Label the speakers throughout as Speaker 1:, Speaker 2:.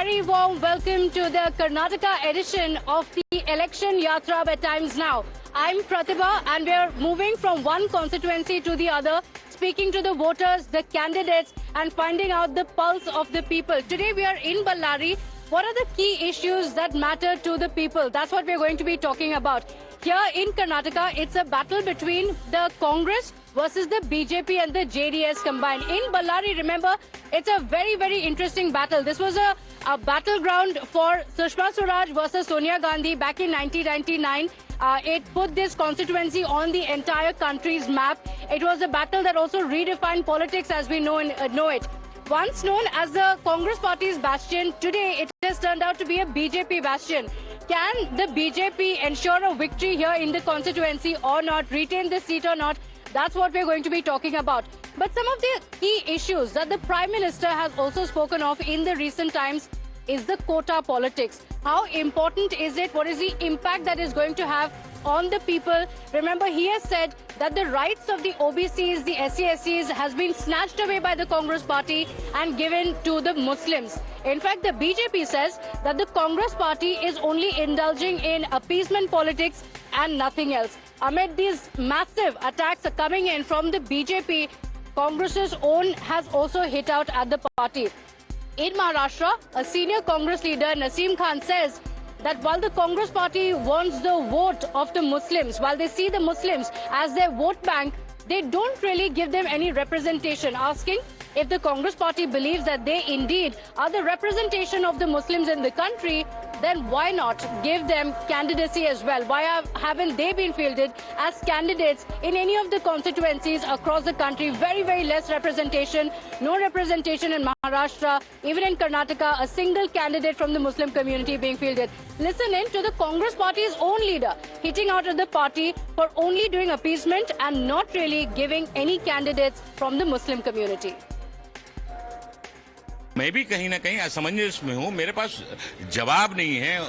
Speaker 1: very warm welcome to the Karnataka edition of the Election Yatra by Times Now. I'm Pratibha and we are moving from one constituency to the other, speaking to the voters, the candidates and finding out the pulse of the people. Today we are in Ballari. What are the key issues that matter to the people? That's what we're going to be talking about. Here in Karnataka, it's a battle between the Congress versus the BJP and the JDS combined. In Ballari, remember, it's a very, very interesting battle. This was a battleground for Sushma Swaraj versus Sonia Gandhi back in 1999. It put this constituency on the entire country's map. It was a battle that also redefined politics as we know it. Once known as the Congress party's bastion, today it has turned out to be a BJP bastion. Can the BJP ensure a victory here in the constituency or not, retain the seat or not? That's what we're going to be talking about. But some of the key issues that the Prime Minister has also spoken of in the recent times is the quota politics. How important is it? What is the impact that is going to have on the people? Remember, he has said that the rights of the OBCs, the SC/SCs has been snatched away by the Congress party and given to the Muslims. In fact, the BJP says that the Congress party is only indulging in appeasement politics and nothing else. Amid these massive attacks coming in from the BJP, Congress's own has also hit out at the party. In Maharashtra, a senior Congress leader, Naseem Khan, says that while the Congress party wants the vote of the Muslims, while they see the Muslims as their vote bank, they don't really give them any representation, asking if the Congress party believes that they indeed are the representation of the Muslims in the country, then why not give them candidacy as well? Why haven't they been fielded as candidates in any of the constituencies across the country? Very, very less representation, no representation in Maharashtra, even in Karnataka, a single candidate from the Muslim community being fielded. Listen in to the Congress party's own leader hitting out at the party for only doing appeasement and not really giving any candidates from the Muslim community.
Speaker 2: मैं भी कहीं ना कहीं असमंजस में हूं। मेरे पास जवाब नहीं है,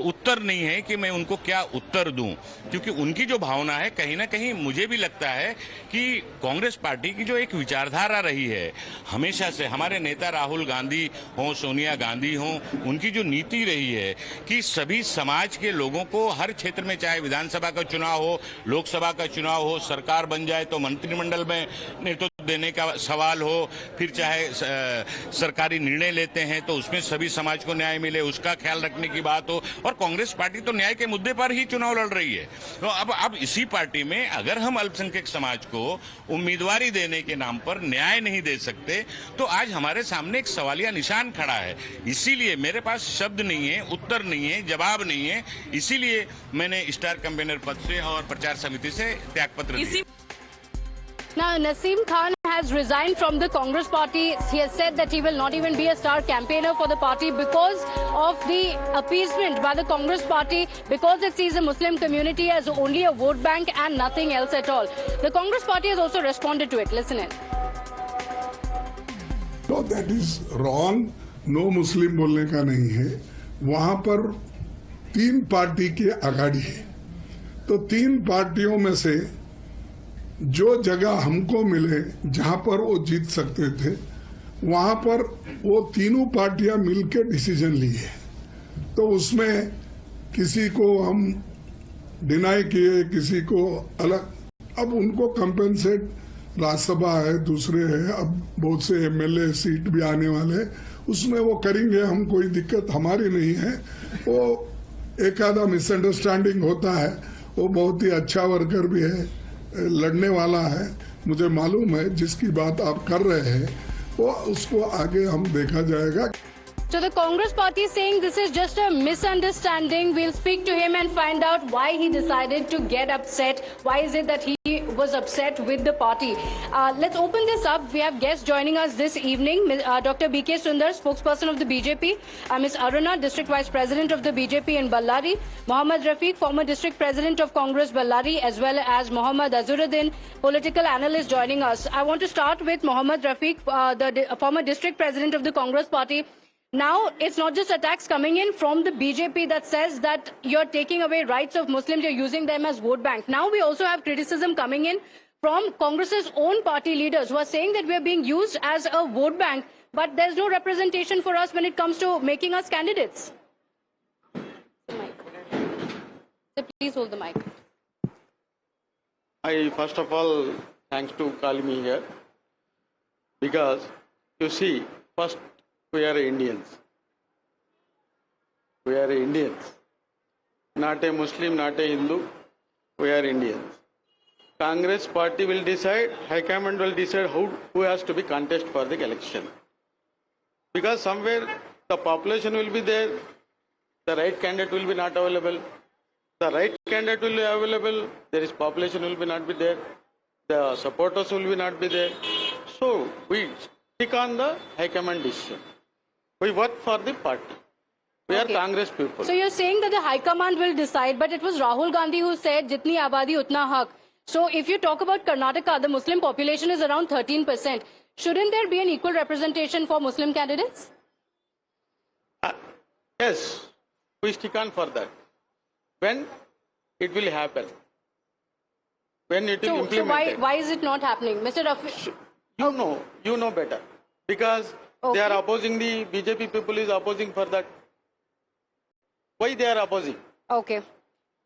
Speaker 2: उत्तर नहीं है कि मैं उनको क्या उत्तर दूं, क्योंकि उनकी जो भावना है कहीं ना कहीं मुझे भी लगता है कि कांग्रेस पार्टी की जो एक विचारधारा रही है हमेशा से, हमारे नेता राहुल गांधी हों, सोनिया गांधी हों, उनकी जो नीति रही है कि सभी समाज के लोगों को हर क्षेत्र में, चाहे विधानसभा का चुनाव हो, लोकसभा का चुनाव हो, सरकार बन जाए तो मंत्रिमंडल में नेतृत्व देने का सवाल हो, फिर चाहे सरकारी निर्णय लेते हैं तो उसमें सभी समाज को न्याय मिले, उसका ख्याल रखने की बात हो। और कांग्रेस पार्टी तो न्याय के मुद्दे पर ही चुनाव लड़ रही है। तो अब इसी पार्टी में अगर हम अल्पसंख्यक समाज को उम्मीदवारी देने के नाम पर न्याय नहीं दे सकते तो आज हमारे सामने एक सवालिया निशान खड़ा है। इसीलिए मेरे पास शब्द नहीं है, उत्तर नहीं है, जवाब नहीं है। इसीलिए मैंने स्टार कैंपेनर पद से और प्रचार समिति से त्यागपत्र दिया।
Speaker 1: Now, Naseem Khan has resigned from the Congress party. He has said that he will not even be a star campaigner for the party because of the appeasement by the Congress party, because it sees the Muslim community as only a vote bank and nothing else at all. The Congress party has also responded to it. Listen in.
Speaker 3: No, that is wrong. No Muslim बोलने का नहीं है। वहाँ पर तीन party के आघाड़ी है, तो तीन पार्टियों में से जो जगह हमको मिले जहां पर वो जीत सकते थे, वहां पर वो तीनों पार्टियां मिलकर डिसीजन ली है। तो उसमें किसी को हम डिनाई किए, किसी को अलग। अब उनको कंपेंसेट, राज्यसभा है, दूसरे है, अब बहुत से एमएलए सीट भी आने वाले, उसमें वो करेंगे। हम, कोई दिक्कत हमारी नहीं है। वो एक आधा मिसअंडरस्टैंडिंग होता है, वो बहुत ही अच्छा वर्कर भी है, लड़ने वाला है, मुझे मालूम है। जिसकी बात आप कर रहे हैं वो उसको आगे हम देखा जाएगा।
Speaker 1: So the Congress party is saying this is just a misunderstanding. We'll speak to him and find out why he decided to get upset. Why is it that he was upset with the party? Let's open this up. We have guests joining us this evening. Dr. B.K. Sundar, spokesperson of the BJP. Ms. Aruna, District Vice President of the BJP in Ballari. Mohammad Rafiq, former District President of Congress Ballari, as well as Mohammad Azuruddin, political analyst, joining us. I want to start with Mohammad Rafiq, the former District President of the Congress Party. Now, it's not just attacks coming in from the BJP that says that you're taking away rights of Muslims, you're using them as vote bank. Now we also have criticism coming in from Congress's own party leaders who are saying that we're being used as a vote bank but there's no representation for us when it comes to making us candidates. Mic. So please hold the mic.
Speaker 4: I first of all thanks to calling me here, because you see, first we are Indians. We are Indians, not a Muslim, not a Hindu. We are Indians. Congress party will decide, High Command will decide who has to be contest for the election. Because somewhere the population will be there, the right candidate will be not available. The right candidate will be available, there is population will be not be there, the supporters will be not be there. So we stick on the High Command decision. We work for the party. We are Congress people.
Speaker 1: So you're saying that the High Command will decide, but it was Rahul Gandhi who said, "Jitni abadi utna haq." So if you talk about Karnataka, the Muslim population is around 13%. Shouldn't there be an equal representation for Muslim candidates?
Speaker 4: Yes, we stick on for that. When it will happen? When it will
Speaker 1: So
Speaker 4: implement?
Speaker 1: why is it not happening? Mr. Rafi,
Speaker 4: You know better. Because they are opposing, the BJP people is opposing for that. Why they are opposing?
Speaker 1: okay.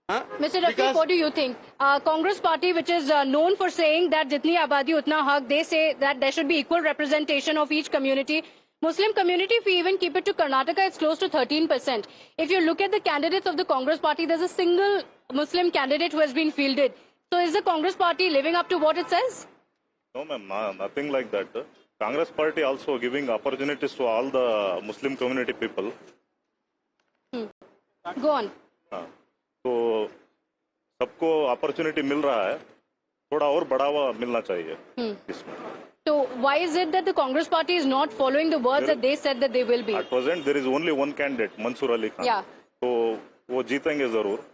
Speaker 4: Huh?
Speaker 1: Mr. Rafiq,
Speaker 4: Because-
Speaker 1: what do you think? Congress party, which is known for saying that jitni abadi utna haq, they say that there should be equal representation of each community. Muslim community, if we even keep it to Karnataka, it's close to 13%. If you look at the candidates of the Congress party, there's a single Muslim candidate who has been fielded. So is the Congress party living up to what it says?
Speaker 5: No, ma'am, nothing like that. Congress party also giving opportunities to all the Muslim community people.
Speaker 1: Go on.
Speaker 5: हाँ, तो सबको opportunity मिल रहा है, थोड़ा और बढ़ावा मिलना चाहिए इसमें.
Speaker 1: So why is it that the Congress party is not following the words that they said that they will be?
Speaker 5: At present there is only one candidate, Mansoor Ali Khan.
Speaker 1: Yeah.
Speaker 5: तो वो जीतेंगे जरूर.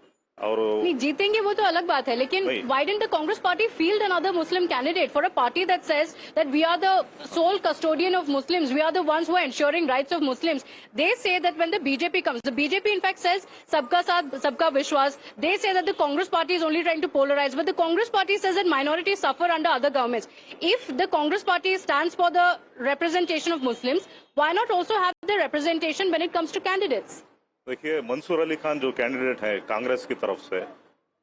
Speaker 5: और
Speaker 1: नहीं जीतेंगे वो तो अलग बात है, लेकिन
Speaker 5: नहीं.
Speaker 1: why didn't the Congress party field another Muslim candidate for a party that says that we are the sole custodian of Muslims, we are the ones who are ensuring rights of Muslims? They say that when the BJP comes, the BJP in fact says sabka saath, sabka vishwas. They say that the Congress party is only trying to polarize, but the Congress party says that minorities suffer under other governments. If the Congress party stands for the representation of Muslims, why not also have the representation when it comes to candidates?
Speaker 5: देखिए, मंसूर अली खान जो candidate है कांग्रेस की तरफ से,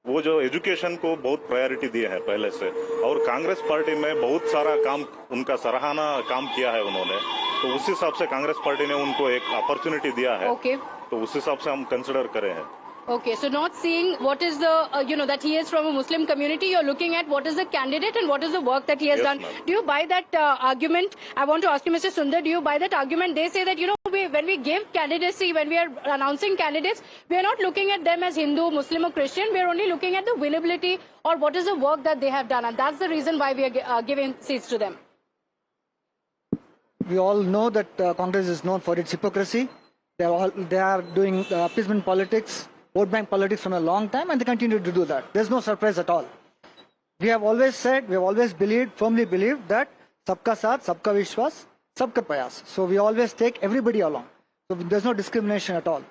Speaker 5: वो जो education को बहुत प्रायोरिटी दिए हैं पहले से, और कांग्रेस पार्टी में बहुत सारा काम, उनका सराहना काम किया है उन्होंने, तो उस हिसाब से कांग्रेस पार्टी ने उनको एक अपॉर्चुनिटी दिया है.
Speaker 1: Okay.
Speaker 5: तो उस हिसाब से हम कंसिडर करें हैं.
Speaker 1: Okay, so not seeing what is the, that he is from a Muslim community, you're looking at what is the candidate and what is the work that he has
Speaker 5: Yes,
Speaker 1: done.
Speaker 5: ma'am.
Speaker 1: Do you buy that argument? I want to ask you, Mr. Sundar, do you buy that argument? They say that, when we give candidacy, when we are announcing candidates, we are not looking at them as Hindu, Muslim or Christian. We are only looking at the winnability or what is the work that they have done. And that's the reason why we are giving seats to them.
Speaker 6: We all know that Congress is known for its hypocrisy. They are doing appeasement politics, vote bank politics from a long time, and they continue to do that. There's no surprise at all. We have always said, we have always believed, firmly believed that sabka saath, sabka vishwas, sabka prayas. So we always take everybody along. So there's no discrimination at all.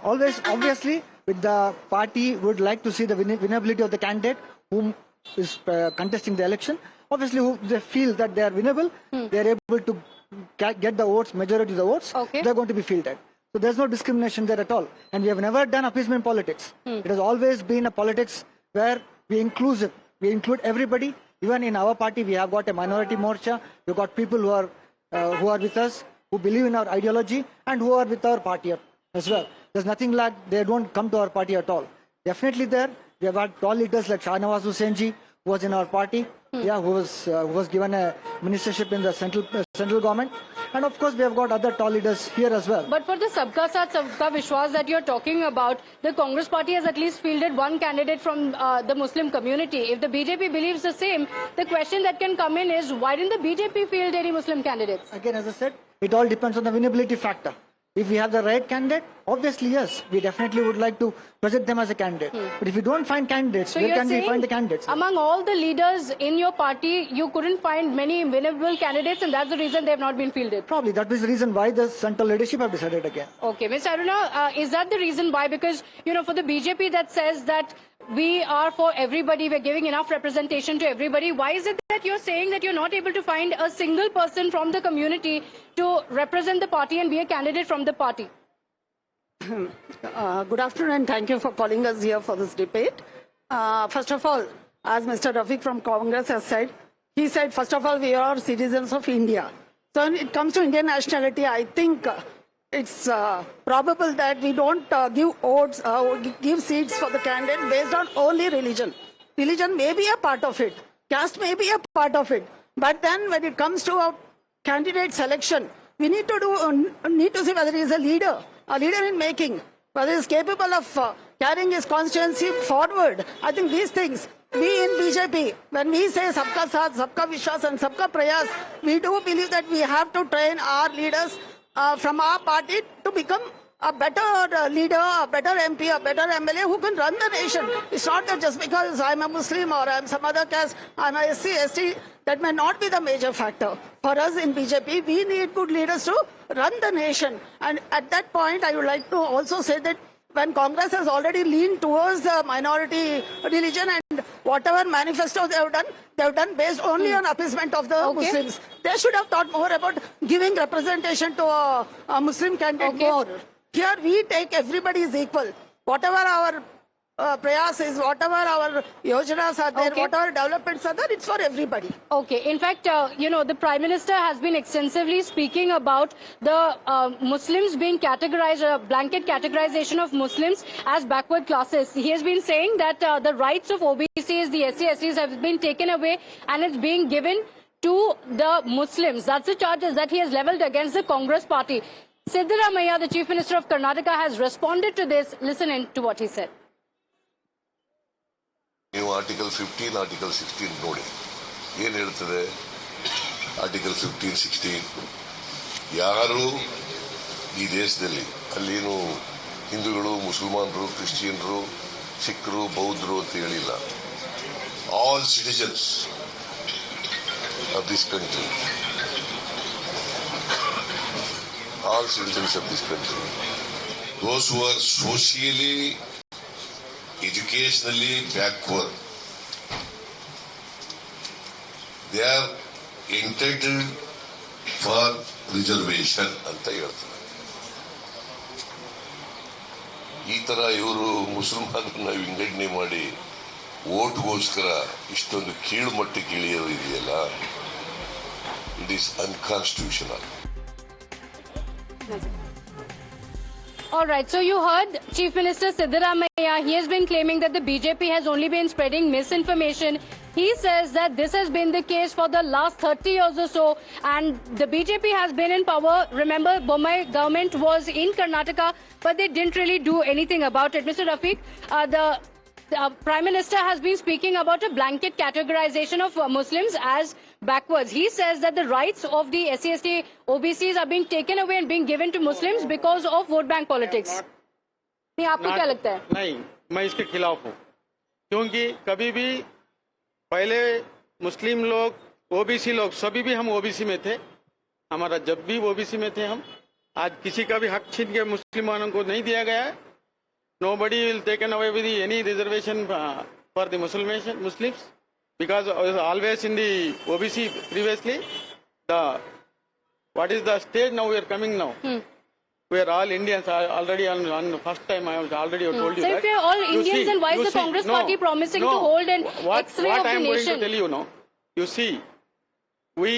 Speaker 6: Always, obviously, with the party would like to see the winnability of the candidate whom is contesting the election. Obviously, who they feel that they are winnable, they are able to get the votes, majority of the votes,
Speaker 1: Okay.
Speaker 6: they're going to be fielded. So there's no discrimination there at all. And we have never done appeasement politics. It has always been a politics where we include everybody. Even in our party, we have got a minority morcha. We've got people who are with us, who believe in our ideology, and who are with our party as well. There's nothing like they don't come to our party at all. Definitely there. We have had tall leaders like Shahnawaz Hussain ji, who was in our party, who was given a ministership in the central government. And of course, we have got other tall leaders here as well.
Speaker 1: But for the Sabka Saath, Sabka Vishwas that you're talking about, the Congress party has at least fielded one candidate from the Muslim community. If the BJP believes the same, the question that can come in is, why didn't the BJP field any Muslim candidates?
Speaker 6: Again, as I said, it all depends on the winnability factor. If we have the right candidate, obviously, yes, we definitely would like to present them as a candidate. But if we don't find candidates,
Speaker 1: So
Speaker 6: where
Speaker 1: you're
Speaker 6: can we
Speaker 1: saying
Speaker 6: find the candidates?
Speaker 1: among all the leaders in your party, you couldn't find many winnable candidates, and that's the reason they have not been fielded.
Speaker 6: Probably that was the reason why the central leadership have decided again.
Speaker 1: Okay, Ms. Aruna, is that the reason why? Because, for the BJP that says that we are for everybody, we're giving enough representation to everybody, why is it that you're saying that you're not able to find a single person from the community to represent the party and be a candidate from the party.
Speaker 7: Good afternoon and thank you for calling us here for this debate. First of all, as Mr. Rafiq from Congress has said, he said, first of all, we are citizens of India. So when it comes to Indian nationality, I think it's probable that we don't give votes, give seats for the candidate based on only religion. Religion may be a part of it. Caste may be a part of it. But then when it comes to a candidate selection, we need to see whether he is a leader in making, whether he is capable of carrying his constituency forward. I think these things, we in BJP, when we say Sabka Saath, Sabka Vishwas and Sabka Prayas, we do believe that we have to train our leaders from our party to become a better leader, a better MP, a better MLA who can run the nation. It's not that just because I'm a Muslim or I'm some other caste, I'm a SC, ST, that may not be the major factor. For us in BJP, we need good leaders to run the nation. And at that point, I would like to also say that when Congress has already leaned towards the minority religion and whatever manifesto they have done based only on appeasement of the Muslims. They should have thought more about giving representation to a Muslim candidate more. Here we take everybody is equal. Whatever our prayas is, whatever our yojanas are there, whatever developments are there, it's for everybody.
Speaker 1: Okay. In fact, the Prime Minister has been extensively speaking about the Muslims being categorized, a blanket categorization of Muslims as backward classes. He has been saying that the rights of OBCs, the SC/STs have been taken away and it's being given to the Muslims. That's the charges that he has leveled against the Congress party. Siddaramaiah, the Chief Minister of Karnataka, has responded to this. Listen in to what he said.
Speaker 8: ನೀವು article 15 article 16 ನೋಡಿ ಏನು ಹೇಳ್ತದೆ. Article 15, 16 ಯಾರು ಈ ದೇಶದಲ್ಲಿ ಅಲ್ಲೇನು ಹಿಂದೂಗಳು, ಮುಸಲ್ಮಾನರು, ಕ್ರಿಶ್ಚಿಯನ್ರು, ಸಿಖ್ರು, ಬೌದ್ಧರು ಅಂತ ಹೇಳಿಲ್ಲ. All citizens of this country, all citizens of this country, those who are socially, educationally backward, they are entitled for reservation ಅಂತ ಹೇಳ್ತಾರೆ. ಈ ತರ ಇವರು ಮುಸಲ್ಮಾನರನ್ನ ವಿಂಗಡಣೆ ಮಾಡಿ ಓಟ್ಗೋಸ್ಕರ ಇಷ್ಟೊಂದು ಕೀಳು ಮಟ್ಟಕ್ಕೆ ಇಳಿಯೋದು ಇದೆಯಲ್ಲ, it is unconstitutional.
Speaker 1: All right, so you heard Chief Minister Siddaramaiah. He has been claiming that the BJP has only been spreading misinformation. He says that this has been the case for the last 30 years or so, and the BJP has been in power. Remember, Bommai government was in Karnataka, but they didn't really do anything about it. Mr. Rafiq, the Prime Minister has been speaking about a blanket categorization of Muslims as backwards. He says that the rights of the SC/ST OBCs are being taken away and being given to Muslims because of vote bank politics. नहीं, आपको क्या लगता है?
Speaker 4: नहीं, मैं इसके खिलाफ हूँ, क्योंकि कभी भी पहले मुस्लिम लोग, ओबीसी लोग, सभी भी हम ओबीसी में थे. हमारा जब भी ओबीसी में थे हम. आज किसी का भी हक छीन के मुस्लिमानों को नहीं दिया गया है. Nobody will taken away with any reservation for the Muslims, because always in the OBC previously, what is the stage now we are coming now? We are all Indians already on the first time. I have already told you
Speaker 1: so
Speaker 4: that.
Speaker 1: if we are all Indians, then why is the Congress party promising to hold an X-ray of the nation?
Speaker 4: What I am going to tell you now, you see, we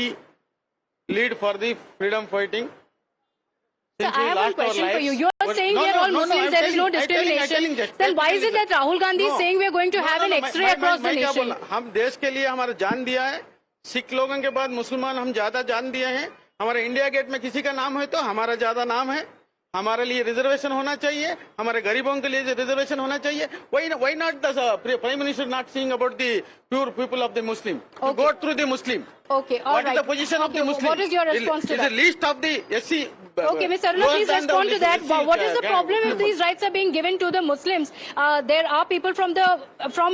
Speaker 4: lead for the freedom fighting.
Speaker 1: So I have one question for you. You are saying we are all Muslims, there is no discrimination. Then why is it that Rahul Gandhi is saying we are going to have an X-ray across the nation?
Speaker 4: हम देश के लिए हमारा जान दिया है. सिख लोगों के बाद मुसलमान हम ज्यादा जान दिए हैं. हमारे इंडिया गेट में किसी का नाम है तो हमारा ज्यादा नाम है. हमारे लिए रिजर्वेशन होना चाहिए. हमारे गरीबों के लिए रिजर्वेशन होना चाहिए. Why not the Prime Minister not saying about the pure people of the Muslim? To go through the Muslim.
Speaker 1: Okay, all right.
Speaker 4: What is the position of the Muslim?
Speaker 1: What is your response to that?
Speaker 4: The list of the SC.
Speaker 1: Okay, Mr. Aruna, please respond to that. What is the problem if these rights are being given to the Muslims? There are people from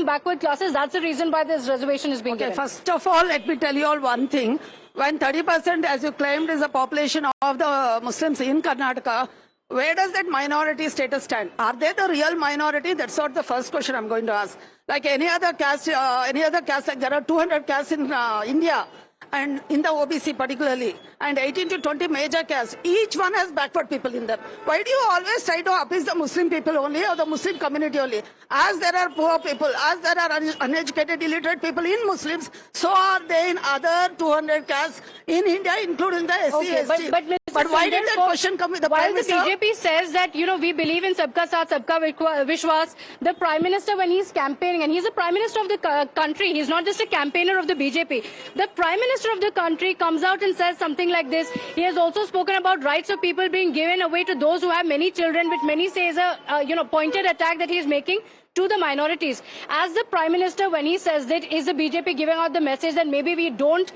Speaker 1: backward classes. That's the reason why this reservation is being given.
Speaker 7: First of all, let me tell you all one thing. When 30%, as you claimed, is the population of the Muslims in Karnataka, where does that minority status stand? Are they the real minority? That's not the first question I'm going to ask. Like any other caste, like there are 200 castes in India, and in the OBC particularly, and 18 to 20 major castes. Each one has backward people in them. Why do you always try to appease the Muslim people only or the Muslim community only? As there are poor people, as there are uneducated, illiterate people in Muslims, so are they in other 200 castes in India, including the SC,
Speaker 1: Okay,
Speaker 7: ST.
Speaker 1: but Mr.
Speaker 7: But why did that
Speaker 1: Sundar,
Speaker 7: question come with the
Speaker 1: while
Speaker 7: Prime
Speaker 1: the
Speaker 7: Minister?
Speaker 1: BJP says that, we believe in Sabka Saath, Sabka Vishwas, the Prime Minister, when he's campaigning, and he's the Prime Minister of the country, he's not just a campaigner of the BJP. The Prime Minister of the country comes out and says something like this. He has also spoken about rights of people being given away to those who have many children, which many say is a, pointed attack that he is making to the minorities. As the Prime Minister, when he says that, is the BJP giving out the message that maybe we don't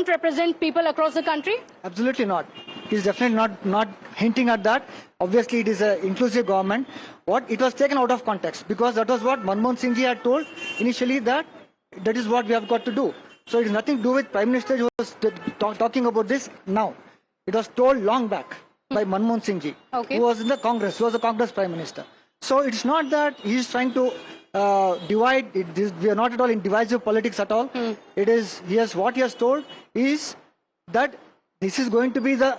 Speaker 1: represent people across the country?
Speaker 6: Absolutely not. He's definitely not hinting at that. Obviously, it is an inclusive government. It was taken out of context because that was what Manmohan Singh ji had told initially, that is what we have got to do. So it has nothing to do with Prime Minister who was talking about this now. It was told long back by Manmohan Singh ji, who was in the Congress, who was the Congress Prime Minister. So it's not that he's trying to divide. We are not at all in divisive politics at all. It is what he has told is that this is going to be the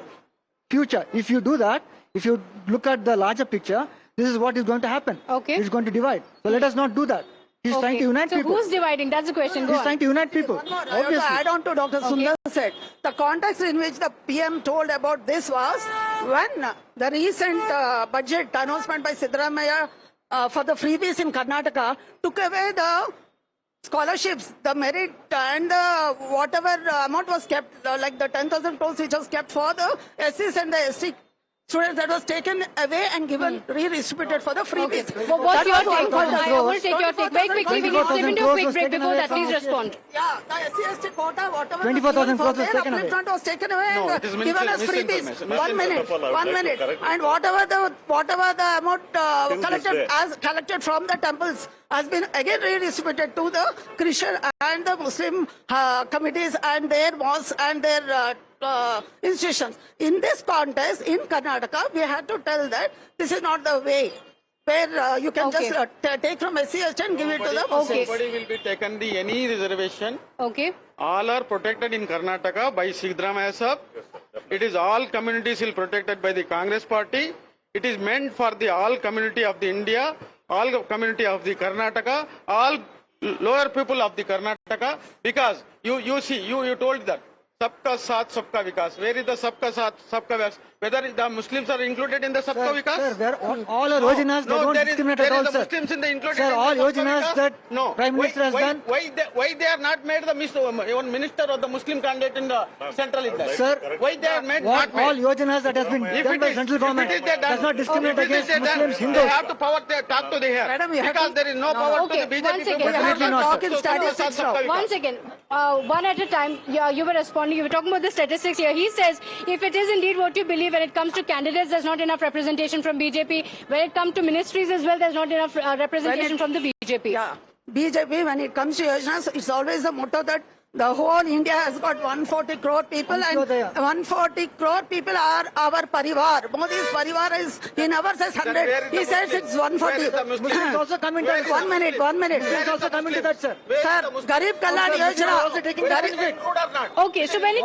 Speaker 6: future. If you do that, if you look at the larger picture, this is what is going to happen.
Speaker 1: Okay.
Speaker 6: It's going to divide. So let us not do that. He's trying to unite
Speaker 1: so
Speaker 6: people.
Speaker 1: Who's dividing? That's the question. Go
Speaker 6: He's
Speaker 1: on.
Speaker 6: trying to unite people.
Speaker 7: One more, I want to add on to Dr. Sundar said. The context in which the PM told about this was when the recent budget announcement by Siddaramaiah for the freebies in Karnataka took away the scholarships, the merit, and the whatever amount was kept, like the 10,000 crores which was kept for the SCs and the ST students, that was taken away and given redistributed for the freebies.
Speaker 1: Well, what's
Speaker 7: That
Speaker 1: your
Speaker 7: was
Speaker 1: take?
Speaker 7: one
Speaker 1: I will take your take. Very quickly, we need to slip into a quick break before that. Please respond.
Speaker 7: Yeah, the SC/ST quota, whatever
Speaker 6: 24,000 crores was taken away.
Speaker 7: upliftment was taken away
Speaker 4: No,
Speaker 7: and
Speaker 4: it is
Speaker 7: given as
Speaker 4: misinformation.
Speaker 7: freebies. 1 minute,
Speaker 5: First of all, I would
Speaker 7: 1
Speaker 5: like to
Speaker 7: minute.
Speaker 5: correct you.
Speaker 7: And whatever the amount collected from the temples has been again redistributed to the Christian and the Muslim committees and their mosques and their institutions. In this context, in Karnataka, we had to tell that this is not the way where you can just take from SC/ST and give it to the Muslims.
Speaker 4: Nobody will be taken any reservation.
Speaker 1: Okay.
Speaker 4: All are protected in Karnataka by Siddaramaiah sahab. It is all communities will protected by the Congress party. It is meant for the all community of the India, all community of the Karnataka, all lower people of the Karnataka. Because you see, you told that Sabka Saath, Sabka Vikas. Where is the Sabka Saath, Sabka Vikas? Whether the Muslims are included in the Sabka Vikas?
Speaker 6: Sir, they're all our Yojanas, they don't discriminate at all,
Speaker 4: the
Speaker 6: sir.
Speaker 4: Muslims in the included
Speaker 6: Sir,
Speaker 4: in
Speaker 6: all
Speaker 4: the Sabka
Speaker 6: Yojanas
Speaker 4: Vikas?
Speaker 6: that
Speaker 4: No.
Speaker 6: Prime Minister has done.
Speaker 4: Why they are not made the one minister or the Muslim candidate in the central India?
Speaker 6: Sir,
Speaker 4: Why they are made
Speaker 6: what
Speaker 4: not
Speaker 6: all
Speaker 4: made?
Speaker 6: Yojanas that has been done by central government does not discriminate against Muslims,
Speaker 4: They
Speaker 6: Hindus.
Speaker 4: have to power their talk to the here.
Speaker 7: Madam, you have
Speaker 4: Because
Speaker 7: to-
Speaker 4: there is no
Speaker 7: No,
Speaker 4: power
Speaker 1: okay,
Speaker 4: to the
Speaker 1: one
Speaker 4: BJP.
Speaker 1: second.
Speaker 4: people.
Speaker 1: You have
Speaker 6: to talk
Speaker 7: in statistics now.
Speaker 1: One second. One at a time. Yeah, you were responding. You were talking about the statistics here. He says, if it is indeed what you believe, when it comes to candidates, there's not enough representation from BJP. When it comes to ministries as well, there's not enough representation from the BJP.
Speaker 7: Yeah, BJP, when it comes to Yojanas, it's always the motto that the whole India has got 140 crore people,
Speaker 6: I'm sure
Speaker 7: and
Speaker 6: they are.
Speaker 7: 140 crore people are our parivar. Modi's parivar is, he never says 100, he says it's 140.
Speaker 6: Muslims also come into that.
Speaker 7: 1 minute, 1 minute.
Speaker 6: Muslims also come into that, sir.
Speaker 7: Sir, Garib Kalyan
Speaker 6: Also taking
Speaker 7: Yojana.
Speaker 6: benefit.
Speaker 1: Okay, so when it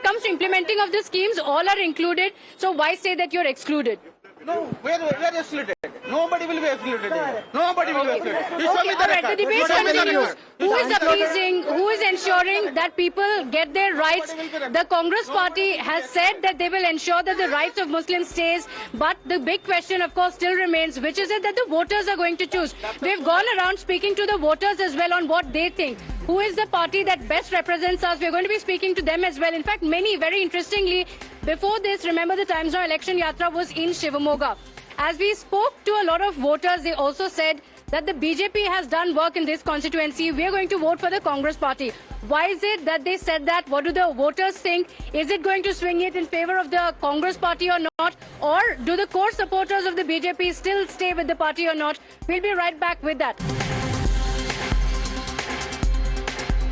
Speaker 1: comes to implementing of the schemes, all are included. So why say that you're excluded?
Speaker 4: No, where excluded? Nobody will be excluded. Nobody will be excluded. You show
Speaker 1: Okay,
Speaker 4: me
Speaker 1: all
Speaker 4: the
Speaker 1: right. The
Speaker 4: record.
Speaker 1: debate
Speaker 4: You show me the
Speaker 1: continues.
Speaker 4: record.
Speaker 1: Who is appeasing? Who is ensuring that people get their rights? The Congress party has said that they will ensure that the rights of Muslims stays. But the big question, of course, still remains: which is it that the voters are going to choose? We've gone around speaking to the voters as well on what they think. Who is the party that best represents us? We're going to be speaking to them as well. In fact, many, very interestingly, before this, remember the Times Now election yatra was in Shivamoga. As we spoke to a lot of voters, they also said that the BJP has done work in this constituency. We are going to vote for the Congress party. Why is it that they said that? What do the voters think? Is it going to swing it in favor of the Congress party or not? Or do the core supporters of the BJP still stay with the party or not? We'll be right back with that.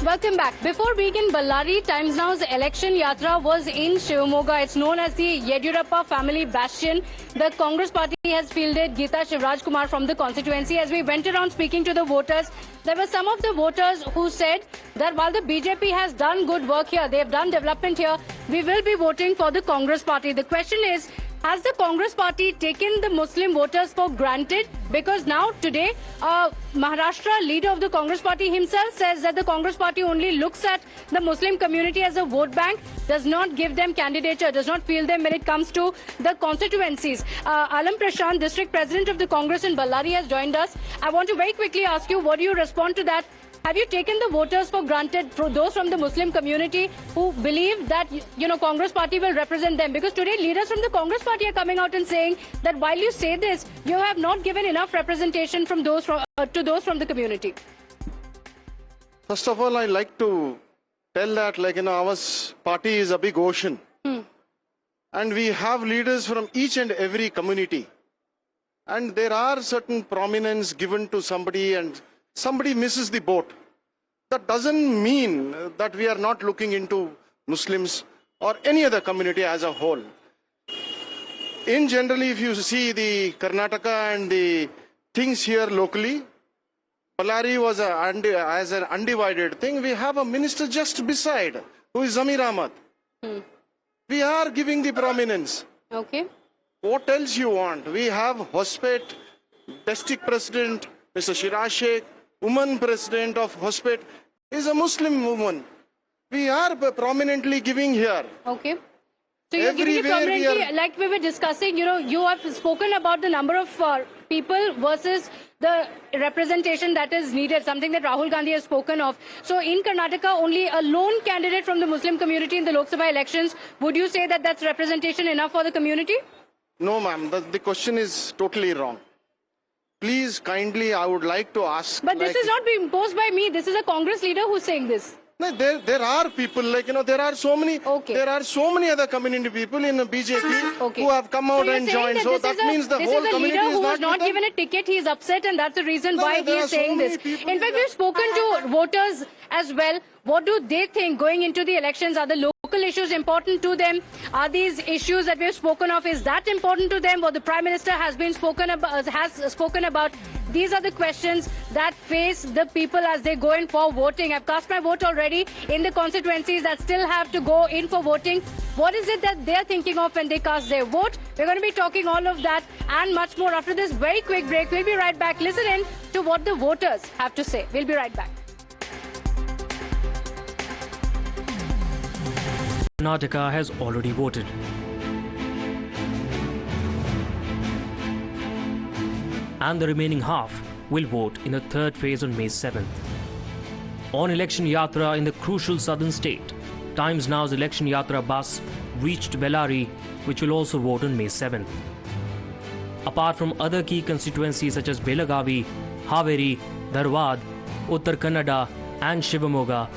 Speaker 1: Welcome back. Before being in Ballari, Times Now's election yatra was in Shivamoga. It's known as the Yediyurappa family bastion. The Congress party has fielded Geeta Shivraj Kumar from the constituency. As we went around speaking to the voters, there were some of the voters who said that while the BJP has done good work here, they've done development here, we will be voting for the Congress party. The question is, has the Congress party taken the Muslim voters for granted? Because now today, Maharashtra leader of the Congress party himself says that the Congress party only looks at the Muslim community as a vote bank, does not give them candidature, does not field them when it comes to the constituencies. Alam Prashant, district president of the Congress in Ballari, has joined us. I want to very quickly ask you, what do you respond to that? Have you taken the voters for granted, for those from the Muslim community who believe that, Congress party will represent them? Because today leaders from the Congress party are coming out and saying that while you say this, you have not given enough representation from those to those from the community.
Speaker 9: First of all, I like to tell that, our party is a big ocean. And we have leaders from each and every community. And there are certain prominence given to somebody and somebody misses the boat. That doesn't mean that we are not looking into Muslims or any other community as a whole. In generally, if you see the Karnataka and the things here locally, Ballari was as an undivided thing. We have a minister just beside, who is Zamir Ahmad. We are giving the prominence.
Speaker 1: Okay.
Speaker 9: What else you want? We have Hospet, district president, Mr. Shiraz Sheikh, woman president of Hospet, is a Muslim woman. We are prominently giving here.
Speaker 1: Okay. So you're giving it prominently, like we were discussing, you have spoken about the number of people versus the representation that is needed, something that Rahul Gandhi has spoken of. So in Karnataka, only a lone candidate from the Muslim community in the Lok Sabha elections. Would you say that that's representation enough for the community?
Speaker 9: No, ma'am. The question is totally wrong. Please, kindly, I would like to ask.
Speaker 1: But this is not being imposed by me. This is a Congress leader who's saying this.
Speaker 9: No, there are people there are so many.
Speaker 1: Okay.
Speaker 9: There are so many other community people in the BJP who have come out and joined. So that means the whole community is not.
Speaker 1: This is a leader who was not given a ticket. He is upset, and that's the reason why he is saying this. In fact, we've spoken to voters as well. What do they think going into the elections? Are the local issues important to them? Are these issues that we've spoken of, is that important to them? What the Prime Minister has spoken about? These are the questions that face the people as they go in for voting. I've cast my vote already in the constituencies that still have to go in for voting. What is it that they're thinking of when they cast their vote? We're going to be talking all of that and much more after this very quick break. We'll be right back. Listen in to what the voters have to say. We'll be right back.
Speaker 10: Karnataka has already voted. And the remaining half will vote in the third phase on May 7th. On election yatra in the crucial southern state, Times Now's election yatra bus reached Bellary, which will also vote on May 7th. Apart from other key constituencies such as Belagavi, Haveri, Dharwad, Uttar Kannada and Shivamoga,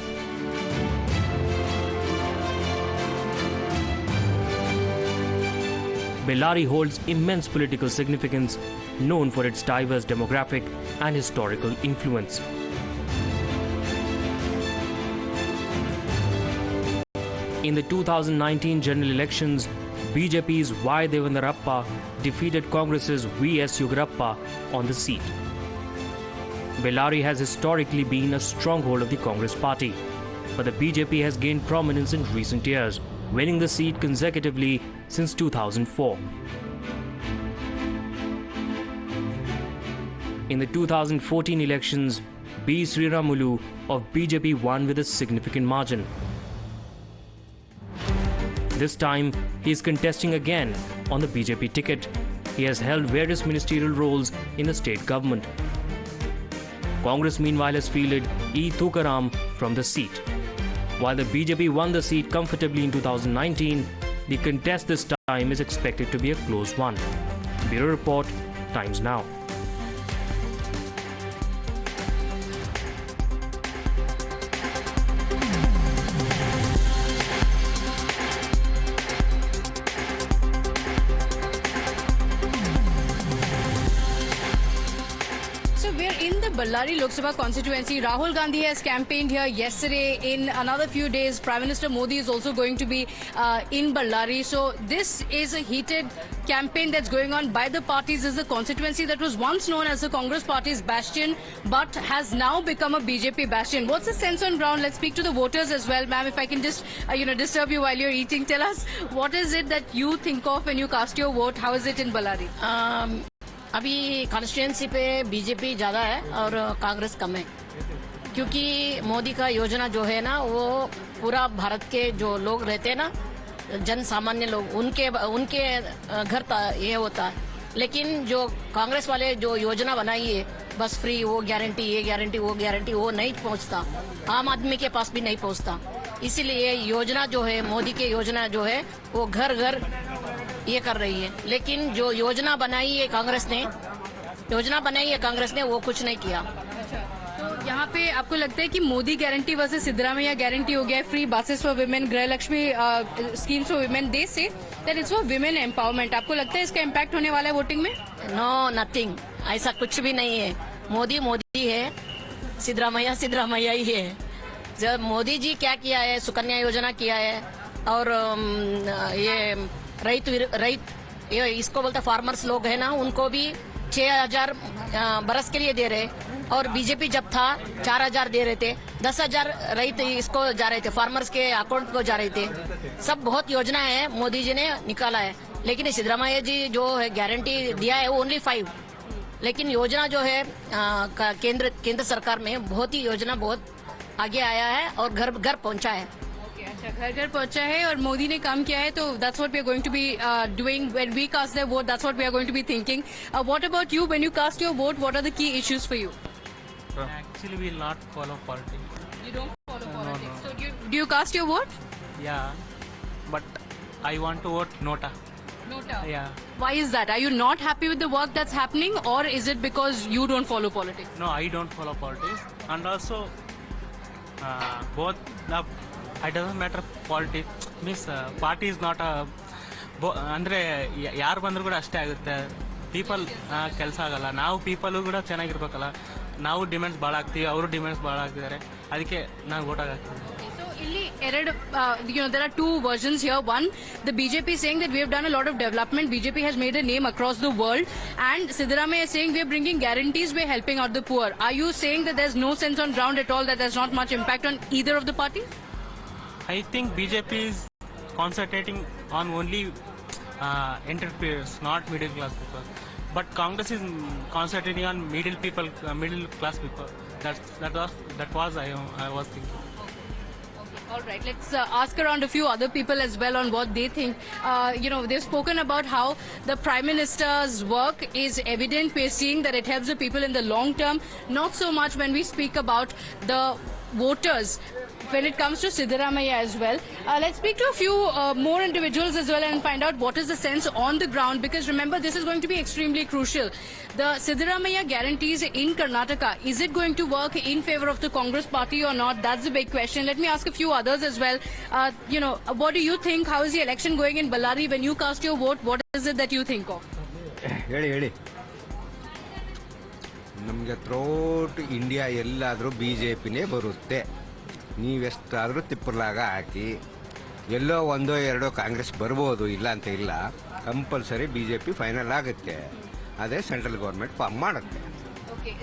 Speaker 10: Bellary holds immense political significance, known for its diverse demographic and historical influence. In the 2019 general elections, BJP's Y. Devandarappa defeated Congress's V. S. Yugurappa on the seat. Bellary has historically been a stronghold of the Congress party, but the BJP has gained prominence in recent years, winning the seat consecutively since 2004. In the 2014 elections, B. Sriramulu of BJP won with a significant margin. This time, he is contesting again on the BJP ticket. He has held various ministerial roles in the state government. Congress meanwhile has fielded E. Thukaram from the seat. While the BJP won the seat comfortably in 2019, the contest this time is expected to be a close one. Bureau Report, Times Now.
Speaker 1: we're in the Ballari Lok Sabha constituency. Rahul Gandhi has campaigned here yesterday. In another few days, Prime Minister Modi is also going to be in Ballari. So this is a heated campaign that's going on by the parties. This is a constituency that was once known as the Congress Party's bastion, but has now become a BJP bastion. What's the sense on ground? Let's speak to the voters as well. Ma'am, if I can just disturb you while you're eating, tell us what is it that you think of when you cast your vote? How is it in Ballari?
Speaker 11: अभी constituency पे BJP ज्यादा है और कांग्रेस कम है, क्योंकि मोदी का योजना जो है ना वो पूरा भारत के जो लोग रहते हैं ना, जन सामान्य लोग, उनके घर ये होता है। लेकिन जो कांग्रेस वाले जो योजना बनाई है, बस फ्री, वो गारंटी, ये गारंटी, वो गारंटी, वो नहीं पहुंचता, आम आदमी के पास भी नहीं पहुंचता। इसीलिए योजना जो है, मोदी की योजना जो है वो घर घर ये कर रही है। लेकिन जो योजना बनाई है कांग्रेस ने वो कुछ नहीं किया।
Speaker 1: तो यहाँ पे आपको लगता है कि Modi guarantee versus Siddaramaiah guarantee हो गया है, फ्री बसेस फॉर विमेन, गृह Lakshmi schemes for women, they say that it's for women empowerment. आपको लगता है इसका इम्पैक्ट होने वाला है वोटिंग में?
Speaker 11: नो, नथिंग, ऐसा कुछ भी नहीं है। मोदी है, सिद्धरामैया ही है। जब मोदी जी क्या किया है, सुकन्या योजना किया है, और ये ये इसको बोलते फार्मर्स लोग है ना, उनको भी 6,000 बरस के लिए दे रहे, और बीजेपी जब था 4,000 दे रहे थे, 10,000 रईत इसको जा रहे थे, फार्मर्स के अकाउंट को जा रहे थे। सब बहुत योजना है मोदी जी ने निकाला है। लेकिन सिद्धरामैया जी जो है गारंटी दिया है वो ओनली 5, लेकिन योजना जो है केंद्र सरकार में बहुत ही योजना बहुत आगे आया है और घर घर पहुंचा है।
Speaker 1: अच्छा, घर घर पहुंचा है और मोदी ने काम किया है, तो that's what we are going to be doing when we cast their vote. That's what we are going to be thinking. What about you? When you cast your vote, what are the key issues for you?
Speaker 12: Actually, we will not follow politics.
Speaker 1: You don't follow politics. So do you cast your vote?
Speaker 12: Yeah, but I want to vote Nota.
Speaker 1: Nota.
Speaker 12: Yeah.
Speaker 1: Why is that? Are you not happy with the work that's happening, or is it because you don't follow politics?
Speaker 12: No, I don't follow politics, and also both the. It doesn't matter politics. Means party is not a. ಅಂದ್ರೆ ಯಾರು ಬಂದ್ರು ಕೂಡ ಅಷ್ಟೇ ಆಗುತ್ತೆ. People ಕೆಲಸ ಆಗಲ್ಲ. ನಾವು people ಕೂಡ ಚೆನ್ನಾಗಿರ್ಬೇಕಲ್ಲ. ನಾವು ಡಿಮ್ಯಾಂಡ್ಸ್ ಭಾಳ ಆಗ್ತೀವಿ, ಅವರು ಡಿಮ್ಯಾಂಡ್ಸ್ ಭಾಳ ಆಗ್ತಿದ್ದಾರೆ. ಅದಕ್ಕೆ ನಾವು ವೋಟ್ ಹಾಕ್ತೀವಿ.
Speaker 1: So, there are two versions here. One, the BJP is saying that we have done a lot of development. BJP has made a name across the world, and Siddaramaiah is saying we are bringing guarantees, we are helping out the poor. Are you saying that there's no sense on ground at all, that there's not much impact on either of the parties?
Speaker 12: I think BJP is concentrating on only entrepreneurs, not middle class people. But Congress is concentrating on middle class people. That was I was thinking.
Speaker 1: All right, let's ask around a few other people as well on what they think. They've spoken about how the Prime Minister's work is evident. We're seeing that it helps the people in the long term, not so much when we speak about the voters. When it comes to Siddaramaiah as well, let's speak to a few more individuals as well and find out what is the sense on the ground, because remember, this is going to be extremely crucial. The Siddaramaiah guarantees in Karnataka, is it going to work in favor of the Congress party or not? That's the big question. Let me ask a few others as well. What do you think? How is the election going in Ballari? When you cast your vote, what is it that you think of?
Speaker 13: ಹೇಳಿ ನಮಗೆ throughout India ಎಲ್ಲಾದರೂ BJPನೇ ಬರುತ್ತೆ. ನೀವೆಷ್ಟಾದರೂ ತಿಪ್ಪರ್ಲಾಗ ಹಾಕಿ, ಎಲ್ಲೋ ಒಂದೋ ಎರಡೋ ಕಾಂಗ್ರೆಸ್ ಬರ್ಬೋದು, ಇಲ್ಲ ಅಂತ ಇಲ್ಲ. ಕಂಪಲ್ಸರಿ BJP ಫೈನಲ್ ಆಗುತ್ತೆ. ಅದೇ ಸೆಂಟ್ರಲ್ ಗೌರ್ಮೆಂಟ್ ಫಾರ್ಮ್ ಮಾಡುತ್ತೆ.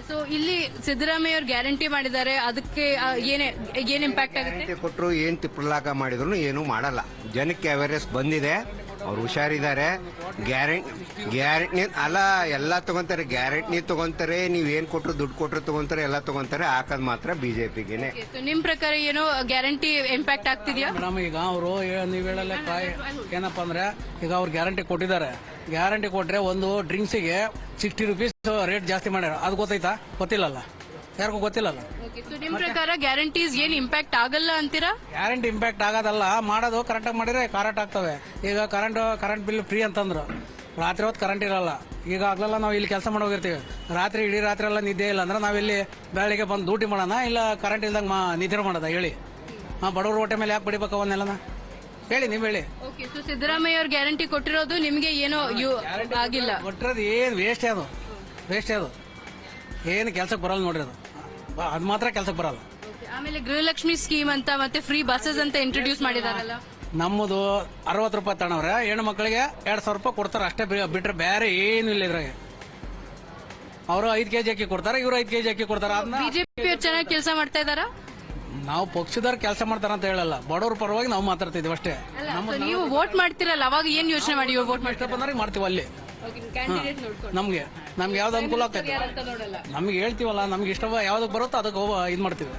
Speaker 1: ಸೊ ಇಲ್ಲಿ ಸಿದ್ದರಾಮಯ್ಯ ಅವರು ಗ್ಯಾರಂಟಿ ಮಾಡಿದ್ದಾರೆ, ಅದಕ್ಕೆ ಏನ್ ಇಂಪ್ಯಾಕ್ಟ್ ಆಗುತ್ತೆ?
Speaker 13: ಕೊಟ್ಟರು ಏನ್ ತಿಪ್ಪರ್ಲಾಗ ಮಾಡಿದ್ರು ಏನು ಮಾಡಲ್ಲ. ಜನಕ್ಕೆ ಅವೇರ್ನೆಸ್ ಬಂದಿದೆ, ಅವ್ರು ಹುಷಾರಿದ್ದಾರೆ. ಗ್ಯಾರಂಟಿ ಅಲ್ಲ, ಎಲ್ಲ ತಗೊಂತಾರೆ, ಗ್ಯಾರಂಟಿ ತಗೊಂತಾರೆ. ನೀವೇನ್ ಕೊಟ್ಟರು, ದುಡ್ಡು ಕೊಟ್ಟರು ತಗೊಂತಾರೆ, ಎಲ್ಲ ತಗೊಂತಾರೆ. ಹಾಕೋದ್ ಮಾತ್ರ BJPಗೆನೆ.
Speaker 1: ನಿಮ್ ಪ್ರಕಾರ ಏನೋ ಗ್ಯಾರಂಟಿ ಇಂಪ್ಯಾಕ್ಟ್ ಆಗ್ತಿದ್ಯಾ?
Speaker 14: ಈಗ ಅವರು ನೀವ್ ಹೇಳಲ್ಲ ಏನಪ್ಪಾ ಅಂದ್ರೆ, ಈಗ ಅವ್ರು ಗ್ಯಾರಂಟಿ ಕೊಟ್ಟಿದ್ದಾರೆ. ಗ್ಯಾರಂಟಿ ಕೊಟ್ರೆ ಒಂದು ಡ್ರಿಂಕ್ಸಿಗೆ 60 ರೂಪೀಸ್ ರೇಟ್ ಜಾಸ್ತಿ ಮಾಡ್ಯಾರ. ಅದು ಗೊತ್ತೈತಾ? ಗೊತ್ತಿಲ್ಲಲ್ಲ, ಯಾರಿಗೂ ಗೊತ್ತಿಲ್ಲಲ್ಲ.
Speaker 1: ನಿಮ್ ಪ್ರಕಾರ ಗ್ಯಾರಂಟೀಸ್ ಏನ್ ಇಂಪ್ಯಾಕ್ಟ್ ಆಗಲ್ಲ ಅಂತೀರಾ?
Speaker 14: ಗ್ಯಾರಂಟಿ ಇಂಪ್ಯಾಕ್ಟ್ ಆಗೋದಲ್ಲ, ಮಾಡೋದು ಕರೆಕ್ಟಾಗಿ ಮಾಡಿದ್ರೆ ಕರೆಕ್ಟ್ ಆಗ್ತವೆ. ಈಗ ಕರೆಂಟ್ ಬಿಲ್ ಫ್ರೀ ಅಂತಂದ್ರು, ರಾತ್ರಿ ಹೊತ್ತು ಕರೆಂಟ್ ಇರಲ್ಲ. ಈಗ ಆಗ್ಲೆಲ್ಲ ನಾವು ಇಲ್ಲಿ ಕೆಲಸ ಮಾಡೋಗಿರ್ತೀವಿ, ಇಡೀ ರಾತ್ರಿ ಎಲ್ಲ ನಿದ್ದೆ ಇಲ್ಲ ಅಂದ್ರೆ ನಾವಿಲ್ಲಿ ಬೆಳಿಗ್ಗೆ ಬಂದು ಡ್ಯೂಟಿ ಮಾಡೋಣ, ಇಲ್ಲ ಕರೆಂಟ್ ಇಲ್ದಂಗ ನಿದ್ರೆ ಮಾಡೋದ? ಹೇಳಿ, ಬಡವ್ರ ಹೊಟ್ಟೆ ಮೇಲೆ ಯಾಕೆ ಬಡಿಬೇಕು ಅವನ್ನೆಲ್ಲ? ಹೇಳಿ, ನೀವ್ ಹೇಳಿ.
Speaker 1: ಸಿದ್ದರಾಮಯ್ಯ ಅವ್ರ ಗ್ಯಾರಂಟಿ ಕೊಟ್ಟಿರೋದು ನಿಮ್ಗೆ ಏನೋ ಆಗಿಲ್ಲ?
Speaker 14: ಕೊಟ್ಟಿರೋದು ಏನ್ ವೇಸ್ಟ್ ಅದು. ಏನು ಕೆಲ್ಸಕ್ಕೆ ಬರಲ್ಲ ನೋಡ್ರಿ ಅದು ಅದು ಮಾತ್ರ ಕೆಲ್ಸಕ್ಕೆ ಬರಲ್ಲ.
Speaker 1: ಆಮೇಲೆ ಗೃಹಲಕ್ಷ್ಮಿ ಸ್ಕೀಮ್ ಅಂತ ಮತ್ತೆ ಫ್ರೀ ಬಸ್ಸಸ್ ಅಂತ ಇಂಟ್ರೊಡ್ಯೂಸ್ ಮಾಡಿದಾರಲ್ಲ.
Speaker 14: ನಮ್ಮದು 60 ರೂಪಾಯಿ ತಗೊಂಡ್ರೆ ಹೆಣ್ಣು ಮಕ್ಕಳಿಗೆ 2,000 ರೂಪಾಯಿ ಕೊಡ್ತಾರೆ ಅಷ್ಟೇ, ಬಿಟ್ರೆ ಬೇರೆ ಏನು ಇಲ್ಲ ಇದ್ರಾಗೆ. ಅವರು 5 ಕೆಜಿ ಅಕ್ಕಿ ಕೊಡ್ತಾರೆ, ಇವರು 5 ಕೆಜಿ ಅಕ್ಕಿ ಕೊಡ್ತಾರೆ.
Speaker 1: ಬಿಜೆಪಿ ಚೆನ್ನಾಗಿ ಕೆಲಸ ಮಾಡ್ತಾ ಇದಾರಾ?
Speaker 14: ನಾವು ಪಕ್ಷದವ್ರು ಕೆಲಸ ಮಾಡ್ತಾರ ಅಂತ ಹೇಳಲ್ಲ, ಬಡವ್ರ ಪರವಾಗಿ ನಾವು ಮಾತಾಡ್ತಿದ್ವಿ ಅಷ್ಟೇ.
Speaker 1: ನೀವು ವೋಟ್ ಮಾಡ್ತಿರಲ್ಲ, ಅವಾಗ ಏನ್ ಯೋಚನೆ ಮಾಡಿ ವೋಟ್
Speaker 14: ಬಂದ್ರೆ ಮಾಡ್ತೀವಿ ಅಲ್ಲಿ. ನಮ್ಗೆ ಯಾವ್ದು ಅನುಕೂಲ ಆಗ್ತದೆ ನಮ್ಗೆ ಹೇಳ್ತೀವಲ್ಲ, ನಮ್ಗೆ ಇಷ್ಟ ಯಾವ್ದಕ್ ಬರುತ್ತೋ ಅದಕ್ಕೆ ಇದ್ ಮಾಡ್ತೀವಿ.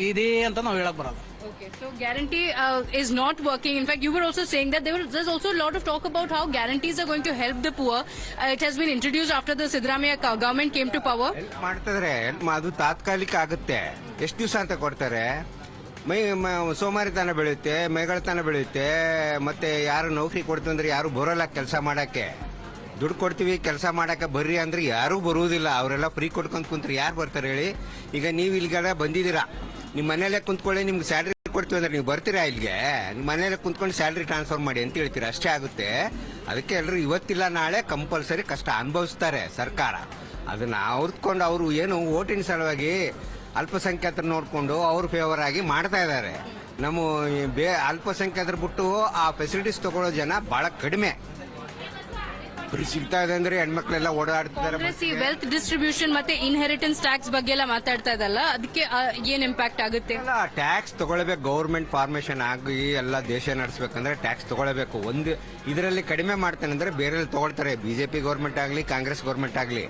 Speaker 14: ಇದೆ ಅಂತ ನಾವು ಹೇಳಕ್ ಬರಲ್ಲ.
Speaker 1: Okay, so guarantee is not working. In fact, you were also saying that there's also a lot of talk about how guarantees are going to help the poor. It has been introduced after the Siddaramaiah government came to power.
Speaker 13: ಮಾಡ್ತಿದ್ರೆ ಅದು ತಾತ್ಕಾಲಿಕ ಆಗುತ್ತೆ. ಎಷ್ಟು ದಿವಸ ಅಂತ ಕೊಡ್ತಾರೆ? ಸೋಮಾರಿತನ ಬೆಳೆಯುತ್ತೆ, ಮೈಗಳತನ ಬೆಳೆಯುತ್ತೆ. ಮತ್ತೆ ಯಾರು ನೌಕರಿ ಕೊಡ್ತಂದ್ರೆ ಯಾರು ಬರೋಲ್ಲ ಕೆಲಸ ಮಾಡಕ್ಕೆ. ದುಡ್ಡು ಕೊಡ್ತೀವಿ ಕೆಲಸ ಮಾಡಕ್ಕೆ ಬರ್ರಿ ಅಂದ್ರೆ ಯಾರು ಬರುವುದಿಲ್ಲ. ಅವರೆಲ್ಲ ಫ್ರೀ ಕೊಡ್ಕೊಂಡ್ ಕುಂತ್ರೆ ಯಾರು ಬರ್ತಾರೆ ಹೇಳಿ? ಈಗ ನೀವು ಇಲ್ಲಿಗೆಲ್ಲ ಬಂದಿದ್ದೀರಾ, ನಿಮ್ ಮನೇಲೆ ಕುಂತ್ಕೊಳ್ಳಿ, ನಿಮ್ಗೆ ಸ್ಯಾಲ್ರಿ ಕೊಡ್ತೀವಿ ಅಂದ್ರೆ ನೀವು ಬರ್ತೀರಾ ಇಲ್ಲಿಗೆ? ನಿಮ್ ಮನೇಲೆ ಕುಂತ್ಕೊಂಡು ಸ್ಯಾಲ್ರಿ ಟ್ರಾನ್ಸ್ಫರ್ ಮಾಡಿ ಅಂತ ಹೇಳ್ತೀರಾ, ಅಷ್ಟೇ ಆಗುತ್ತೆ. ಅದಕ್ಕೆ ಎಲ್ಲರೂ ಇವತ್ತಿಲ್ಲ ನಾಳೆ ಕಂಪಲ್ಸರಿ ಕಷ್ಟ ಅನುಭವಿಸ್ತಾರೆ ಸರ್ಕಾರ. ಅದನ್ನ ಹೊರ್ತ್ಕೊಂಡು ಅವರು ಏನು ಓಟಿನ ಸಲುವಾಗಿ ಅಲ್ಪಸಂಖ್ಯಾತರು ನೋಡ್ಕೊಂಡು ಅವ್ರ ಫೇವರ್ ಆಗಿ ಮಾಡ್ತಾ ಇದ್ದಾರೆ. ನಮ್ಮ ಅಲ್ಪಸಂಖ್ಯಾತರು ಬಿಟ್ಟು ಆ ಫೆಸಿಲಿಟೀಸ್ ತಗೊಳ್ಳೋ ಜನ ಬಹಳ ಕಡಿಮೆ. ಸಿಗ್ತಾ ಇದೆ ಅಂದ್ರೆ ಹೆಣ್ಮಕ್ಳೆಲ್ಲ ಓಡಾಡ್ತಿದ್ದಾರೆ.
Speaker 1: ವೆಲ್ತ್ ಡಿಸ್ಟ್ರಿಬ್ಯೂಷನ್ ಮತ್ತೆ ಇನ್ಹೆರಿಟೆನ್ಸ್ ಟ್ಯಾಕ್ಸ್ ಬಗ್ಗೆ ಎಲ್ಲ ಮಾತಾಡ್ತಾ ಇದಲ್ಲ, ಅದಕ್ಕೆ ಏನ್ ಇಂಪ್ಯಾಕ್ಟ್ ಆಗುತ್ತೆ?
Speaker 13: ಟ್ಯಾಕ್ಸ್ ತಗೊಳ್ಬೇಕು. ಗೌರ್ಮೆಂಟ್ ಫಾರ್ಮೇಶನ್ ಆಗಿ ಎಲ್ಲ ದೇಶ ನಡೆಸಬೇಕಂದ್ರೆ ಟ್ಯಾಕ್ಸ್ ತಗೊಳ್ಬೇಕು. ಒಂದು ಇದರಲ್ಲಿ ಕಡಿಮೆ ಮಾಡ್ತಾನೆ ಅಂದ್ರೆ ಬೇರೆ ತಗೊಳ್ತಾರೆ. ಬಿಜೆಪಿ ಗೌರ್ಮೆಂಟ್ ಆಗ್ಲಿ ಕಾಂಗ್ರೆಸ್ ಗೌರ್ಮೆಂಟ್ ಆಗ್ಲಿ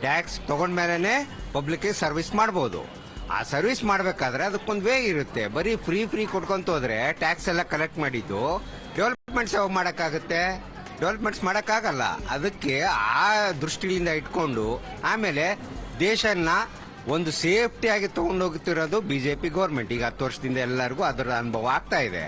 Speaker 13: ಟ್ಯಾಕ್ಸ್ ತಗೊಂಡ್ಮೇಲೆ ಪಬ್ಲಿಕ್ ಸರ್ವಿಸ್ ಮಾಡಬಹುದು. ಆ ಸರ್ವಿಸ್ ಮಾಡ್ಬೇಕಾದ್ರೆ ಅದಕ್ಕೊಂದು ವೇ ಇರುತ್ತೆ. ಬರೀ ಫ್ರೀ ಕೊಡ್ಕೊಂತ ಹೋದ್ರೆ ಟ್ಯಾಕ್ಸ್ ಎಲ್ಲ ಕಲೆಕ್ಟ್ ಮಾಡಿದ್ದು ಡೆವಲಪ್ಮೆಂಟ್ಸ್ ಯಾವಾಗ ಮಾಡಕ್ಕಾಗುತ್ತೆ? ಡೆವಲಪ್ಮೆಂಟ್ಸ್ ಮಾಡಕ್ಕಾಗಲ್ಲ. ಅದಕ್ಕೆ ಆ ದೃಷ್ಟಿಯಿಂದ ಇಟ್ಕೊಂಡು ಆಮೇಲೆ ದೇಶನ ಒಂದು ಸೇಫ್ಟಿ ಆಗಿ ತಗೊಂಡೋಗ್ತಿರೋದು ಬಿಜೆಪಿ ಗೌರ್ಮೆಂಟ್. ಈಗ 10 ವರ್ಷದಿಂದ ಎಲ್ಲರಿಗೂ ಅದರ ಅನುಭವ ಆಗ್ತಾ ಇದೆ.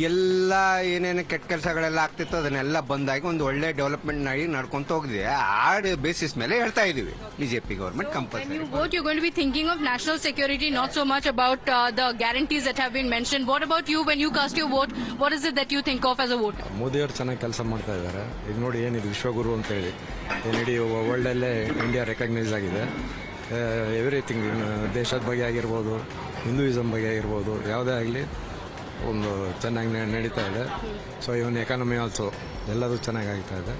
Speaker 13: ಎಲ್ಲ ಏನೇನು ಕೆಟ್ಟ ಕೆಲಸಗಳೆಲ್ಲ ಆಗ್ತಿತ್ತು ಅದನ್ನೆಲ್ಲ ಬಂದಾಗಿ ಒಂದು ಒಳ್ಳೆ ಡೆವಲಪ್ಮೆಂಟ್ ನಡ್ಕೊಂತ ಹೋಗಿದೆ. ಆ ಬೇಸಿಸ್ ಮೇಲೆ ಹೇಳ್ತಾ ಇದೀವಿ BJP government compulsory.
Speaker 1: What you're going to be thinking of national security, not so much about the guarantees that have been mentioned. What about you when you cast your vote? What is it that you think of as a voter?
Speaker 15: Modi ಅವರು ಚೆನ್ನಾಗಿ ಕೆಲಸ ಮಾಡ್ತಾ ಇದ್ದಾರೆ. ಈಗ ನೋಡಿ ಏನಿದೆ ವಿಶ್ವಗುರು ಅಂತ ಹೇಳಿ ಇಡೀ ವರ್ಲ್ಡ್ ಅಲ್ಲೇ ಇಂಡಿಯಾ ರೆಕಗ್ನೈಸ್ ಆಗಿದೆ. ಎವ್ರಿಥಿಂಗ್ ದೇಶದ ಬಗ್ಗೆ ಆಗಿರ್ಬೋದು, ಹಿಂದೂಯಿಸಮ್ ಬಗ್ಗೆ ಆಗಿರ್ಬೋದು, ಯಾವುದೇ ಆಗಲಿ ಒಂದು ಚೆನ್ನಾಗಿ ನಡೀತಾ ಇದೆ. ಸೊ ಇವನ್ ಎಕಾನಮಿ ಆಲ್ಸೋ ಎಲ್ಲದೂ ಚೆನ್ನಾಗಿ ಆಗ್ತಾ ಇದೆ.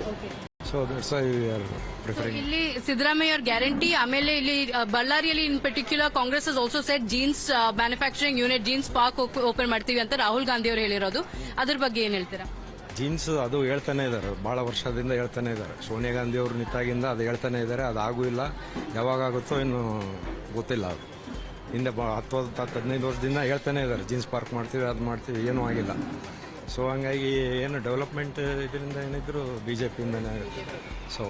Speaker 15: So that's why we are preferring.
Speaker 1: ಇಲ್ಲಿ ಸಿದ್ದರಾಮಯ್ಯ ಅವ್ರ ಗ್ಯಾರಂಟಿ, ಆಮೇಲೆ ಇಲ್ಲಿ ಬಳ್ಳಾರಿಯಲ್ಲಿ ಇನ್ particular Congress has also set jeans manufacturing unit, jeans park open ಮಾಡ್ತೀವಿ ಅಂತ ರಾಹುಲ್ ಗಾಂಧಿ ಅವರು ಹೇಳಿರೋದು. ಅದ್ರ ಬಗ್ಗೆ ಏನ್ ಹೇಳ್ತೀರಾ?
Speaker 15: ಜೀನ್ಸ್ ಅದು ಹೇಳ್ತಾನೆ ಇದ್ದಾರೆ, ಬಹಳ ವರ್ಷದಿಂದ ಹೇಳ್ತಾನೆ ಇದ್ದಾರೆ. ಸೋನಿಯಾ ಗಾಂಧಿ ಅವರು ನಿಂತಾಗಿಂದ ಅದು ಹೇಳ್ತಾನೆ ಇದ್ದಾರೆ. ಅದು ಆಗೂ ಇಲ್ಲ, ಯಾವಾಗುತ್ತೋ ಇನ್ನು ಗೊತ್ತಿಲ್ಲ. ಅದು ಹಿಂದೆ 10-15 ವರ್ಷದಿಂದ ಹೇಳ್ತಾನೆ ಇದ್ದಾರೆ ಜೀನ್ಸ್ ಪಾರ್ಕ್ ಮಾಡ್ತೀವಿ, ಅದು ಮಾಡ್ತೀವಿ, ಏನೂ ಆಗಿಲ್ಲ. ಸೊ ಹಂಗಾಗಿ ಏನು ಡೆವಲಪ್ಮೆಂಟ್ ಇದರಿಂದ ಏನಿದ್ರು ಬಿಜೆಪಿಯಿಂದನೇ ಆಗುತ್ತೆ. ಸೊ